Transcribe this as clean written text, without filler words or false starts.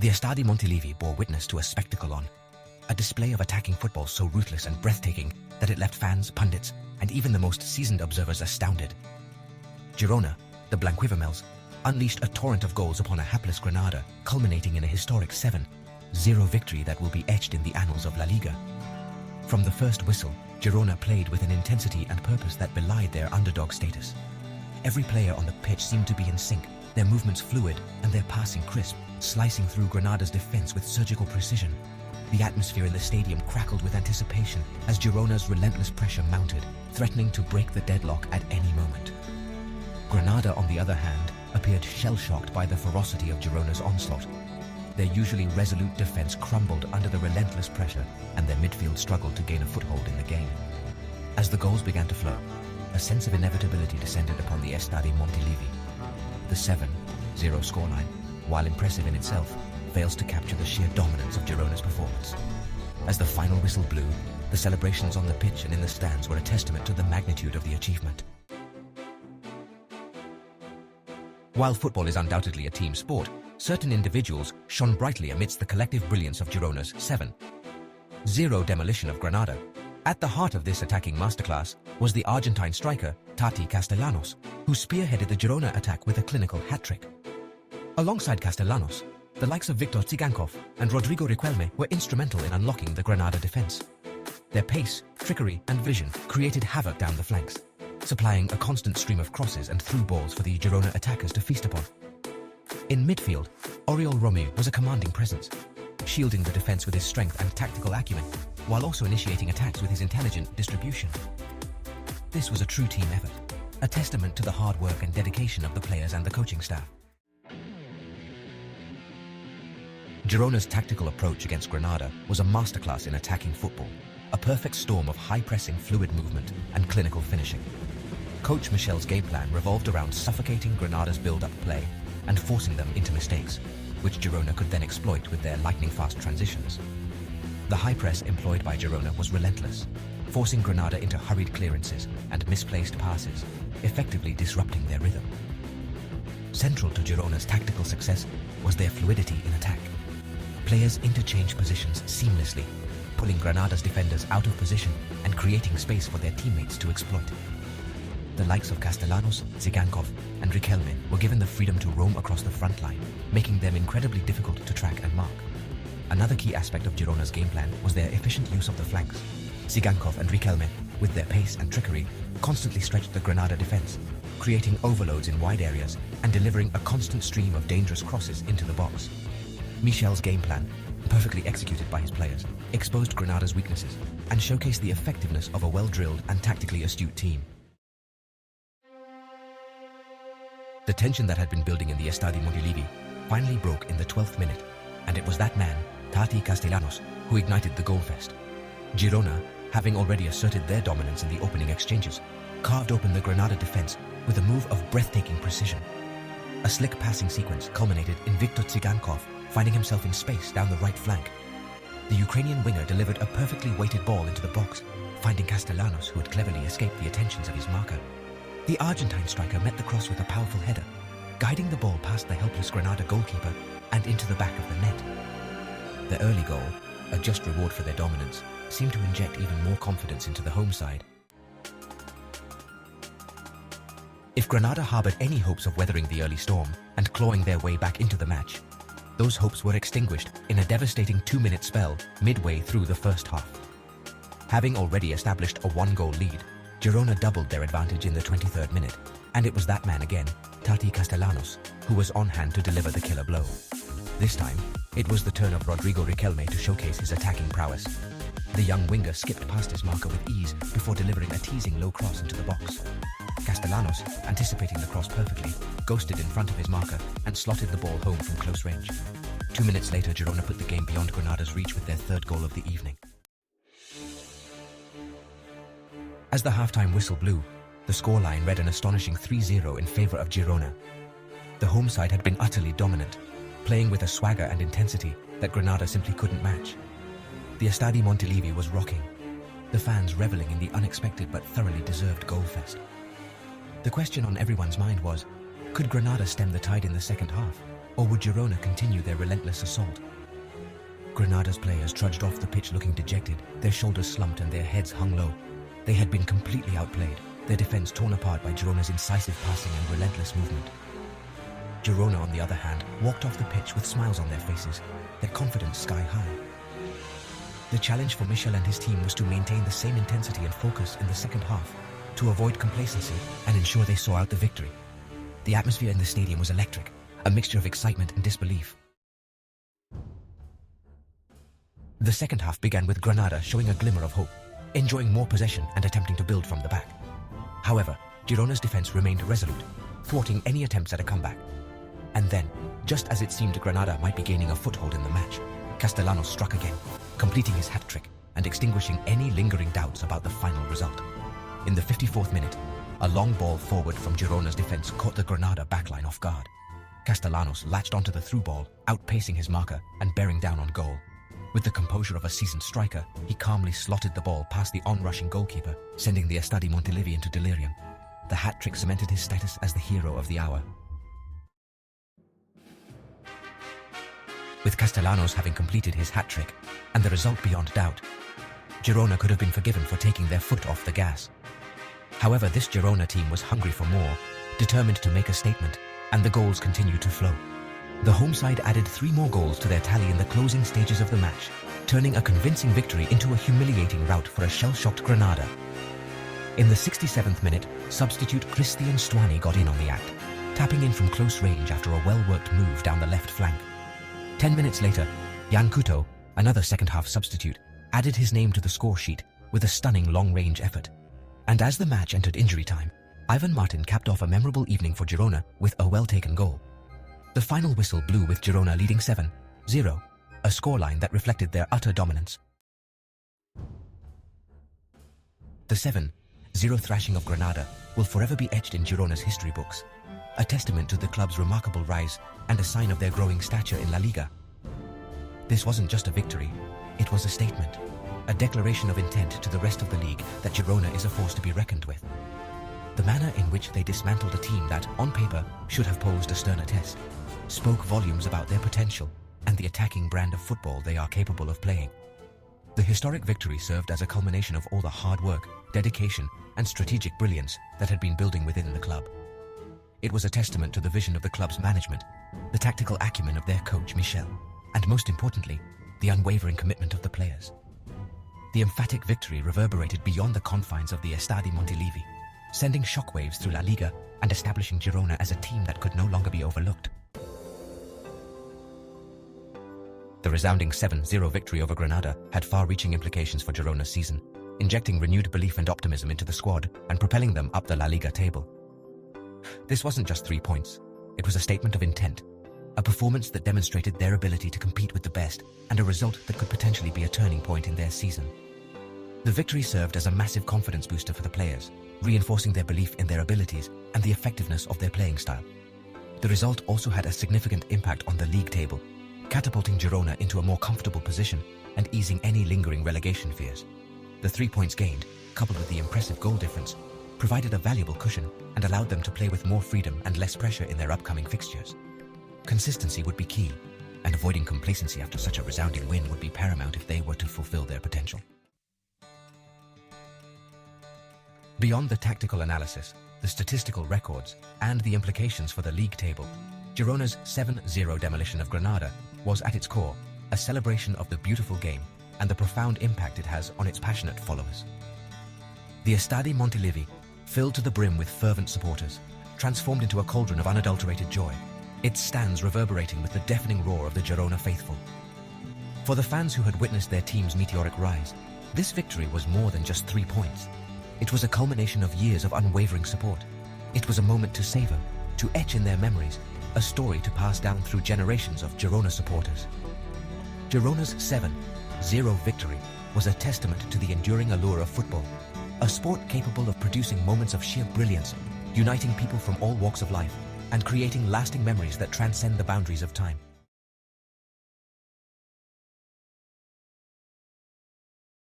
The Estadi Montilivi bore witness to a spectacle on a display of attacking football so ruthless and breathtaking that it left fans, pundits, and even the most seasoned observers astounded. Girona, the Blanquivamels, unleashed a torrent of goals upon a hapless Granada, culminating in a historic 7-0 victory that will be etched in the annals of La Liga. From the first whistle, Girona played with an intensity and purpose that belied their underdog status. Every player on the pitch seemed to be in sync, their movements fluid and their passing crisp, slicing through Granada's defense with surgical precision. The atmosphere in the stadium crackled with anticipation as Girona's relentless pressure mounted, threatening to break the deadlock at any moment. Granada, on the other hand, appeared shell-shocked by the ferocity of Girona's onslaught. Their usually resolute defense crumbled under the relentless pressure, and their midfield struggled to gain a foothold in the game. As the goals began to flow, a sense of inevitability descended upon the Estadi Montilivi. The 7-0 scoreline, while impressive in itself, fails to capture the sheer dominance of Girona's performance. As the final whistle blew, the celebrations on the pitch and in the stands were a testament to the magnitude of the achievement. While football is undoubtedly a team sport, certain individuals shone brightly amidst the collective brilliance of Girona's 7-0 demolition of Granada. At the heart of this attacking masterclass was the Argentine striker Tati Castellanos, who spearheaded the Girona attack with a clinical hat-trick. Alongside Castellanos, the likes of Victor Tsigankov and Rodrigo Riquelme were instrumental in unlocking the Granada defense. Their pace, trickery, and vision created havoc down the flanks, supplying a constant stream of crosses and through balls for the Girona attackers to feast upon. In midfield, Oriol Romeu was a commanding presence, shielding the defense with his strength and tactical acumen, while also initiating attacks with his intelligent distribution. This was a true team effort, a testament to the hard work and dedication of the players and the coaching staff. Girona's tactical approach against Granada was a masterclass in attacking football, a perfect storm of high-pressing, fluid movement and clinical finishing. Coach Michel's game plan revolved around suffocating Granada's build-up play and forcing them into mistakes, which Girona could then exploit with their lightning-fast transitions. The high press employed by Girona was relentless, forcing Granada into hurried clearances and misplaced passes, effectively disrupting their rhythm. Central to Girona's tactical success was their fluidity in attack. Players interchanged positions seamlessly, pulling Granada's defenders out of position and creating space for their teammates to exploit. The likes of Castellanos, Tsigankov, and Riquelme were given the freedom to roam across the front line, making them incredibly difficult to track and mark. Another key aspect of Girona's game plan was their efficient use of the flanks. Tsigankov and Riquelme, with their pace and trickery, constantly stretched the Granada defense, creating overloads in wide areas and delivering a constant stream of dangerous crosses into the box. Michel's game plan, perfectly executed by his players, exposed Granada's weaknesses and showcased the effectiveness of a well-drilled and tactically astute team. The tension that had been building in the Estadi Montilivi finally broke in the 12th minute, and it was that man, Tati Castellanos, who ignited the goal-fest. Girona, having already asserted their dominance in the opening exchanges, carved open the Granada defense with a move of breathtaking precision. A slick passing sequence culminated in Victor Tsigankov finding himself in space down the right flank. The Ukrainian winger delivered a perfectly weighted ball into the box, finding Castellanos, who had cleverly escaped the attentions of his marker. The Argentine striker met the cross with a powerful header, guiding the ball past the helpless Granada goalkeeper and into the back of the net. The early goal, a just reward for their dominance, seemed to inject even more confidence into the home side. If Granada harbored any hopes of weathering the early storm and clawing their way back into the match, those hopes were extinguished in a devastating 2-minute spell midway through the first half. Having already established a 1-goal lead, Girona doubled their advantage in the 23rd minute, and it was that man again, Tati Castellanos, who was on hand to deliver the killer blow. This time, it was the turn of Rodrigo Riquelme to showcase his attacking prowess. The young winger skipped past his marker with ease before delivering a teasing low cross into the box. Castellanos, anticipating the cross perfectly, ghosted in front of his marker and slotted the ball home from close range. 2 minutes later, Girona put the game beyond Granada's reach with their third goal of the evening. As the halftime whistle blew, the scoreline read an astonishing 3-0 in favor of Girona. The home side had been utterly dominant, playing with a swagger and intensity that Granada simply couldn't match. The Estadi Montilivi was rocking, the fans reveling in the unexpected but thoroughly deserved goal fest. The question on everyone's mind was, could Granada stem the tide in the second half? Or would Girona continue their relentless assault? Granada's players trudged off the pitch looking dejected, their shoulders slumped and their heads hung low. They had been completely outplayed, their defense torn apart by Girona's incisive passing and relentless movement. Girona, on the other hand, walked off the pitch with smiles on their faces, their confidence sky high. The challenge for Michel and his team was to maintain the same intensity and focus in the second half, to avoid complacency and ensure they saw out the victory. The atmosphere in the stadium was electric, a mixture of excitement and disbelief. The second half began with Granada showing a glimmer of hope, enjoying more possession and attempting to build from the back. However, Girona's defense remained resolute, thwarting any attempts at a comeback. And then, just as it seemed Granada might be gaining a foothold in the match, Castellanos struck again, completing his hat-trick and extinguishing any lingering doubts about the final result. In the 54th minute, a long ball forward from Girona's defense caught the Granada backline off guard. Castellanos latched onto the through ball, outpacing his marker and bearing down on goal. With the composure of a seasoned striker, he calmly slotted the ball past the on-rushing goalkeeper, sending the Estadi Montilivi into delirium. The hat-trick cemented his status as the hero of the hour. With Castellanos having completed his hat-trick, and the result beyond doubt, Girona could have been forgiven for taking their foot off the gas. However, this Girona team was hungry for more, determined to make a statement, and the goals continued to flow. The home side added 3 more goals to their tally in the closing stages of the match, turning a convincing victory into a humiliating rout for a shell-shocked Granada. In the 67th minute, substitute Christian Stuani got in on the act, tapping in from close range after a well-worked move down the left flank. 10 minutes later, Jan Couto, another second-half substitute, added his name to the score sheet with a stunning long-range effort. And as the match entered injury time, Ivan Martin capped off a memorable evening for Girona with a well-taken goal. The final whistle blew with Girona leading 7-0, a scoreline that reflected their utter dominance. The 7-0 thrashing of Granada will forever be etched in Girona's history books, a testament to the club's remarkable rise and a sign of their growing stature in La Liga. This wasn't just a victory, it was a statement, a declaration of intent to the rest of the league that Girona is a force to be reckoned with. The manner in which they dismantled a team that, on paper, should have posed a sterner test, spoke volumes about their potential and the attacking brand of football they are capable of playing. The historic victory served as a culmination of all the hard work, dedication, and strategic brilliance that had been building within the club. It was a testament to the vision of the club's management, the tactical acumen of their coach Michel, and most importantly, the unwavering commitment of the players. The emphatic victory reverberated beyond the confines of the Estadi Montilivi, sending shockwaves through La Liga and establishing Girona as a team that could no longer be overlooked. The resounding 7-0 victory over Granada had far-reaching implications for Girona's season, injecting renewed belief and optimism into the squad and propelling them up the La Liga table. This wasn't just 3 points, it was a statement of intent, a performance that demonstrated their ability to compete with the best and a result that could potentially be a turning point in their season. The victory served as a massive confidence booster for the players, reinforcing their belief in their abilities and the effectiveness of their playing style. The result also had a significant impact on the league table, catapulting Girona into a more comfortable position and easing any lingering relegation fears. The 3 points gained, coupled with the impressive goal difference, provided a valuable cushion and allowed them to play with more freedom and less pressure in their upcoming fixtures. Consistency would be key, and avoiding complacency after such a resounding win would be paramount if they were to fulfill their potential. Beyond the tactical analysis, the statistical records, and the implications for the league table, Girona's 7-0 demolition of Granada was at its core a celebration of the beautiful game and the profound impact it has on its passionate followers. The Estadi Montilivi, filled to the brim with fervent supporters, transformed into a cauldron of unadulterated joy, its stands reverberating with the deafening roar of the Girona faithful. For the fans who had witnessed their team's meteoric rise, this victory was more than just 3 points. It was a culmination of years of unwavering support. It was a moment to savor, to etch in their memories, a story to pass down through generations of Girona supporters. Girona's 7-0 victory was a testament to the enduring allure of football, a sport capable of producing moments of sheer brilliance, uniting people from all walks of life, and creating lasting memories that transcend the boundaries of time.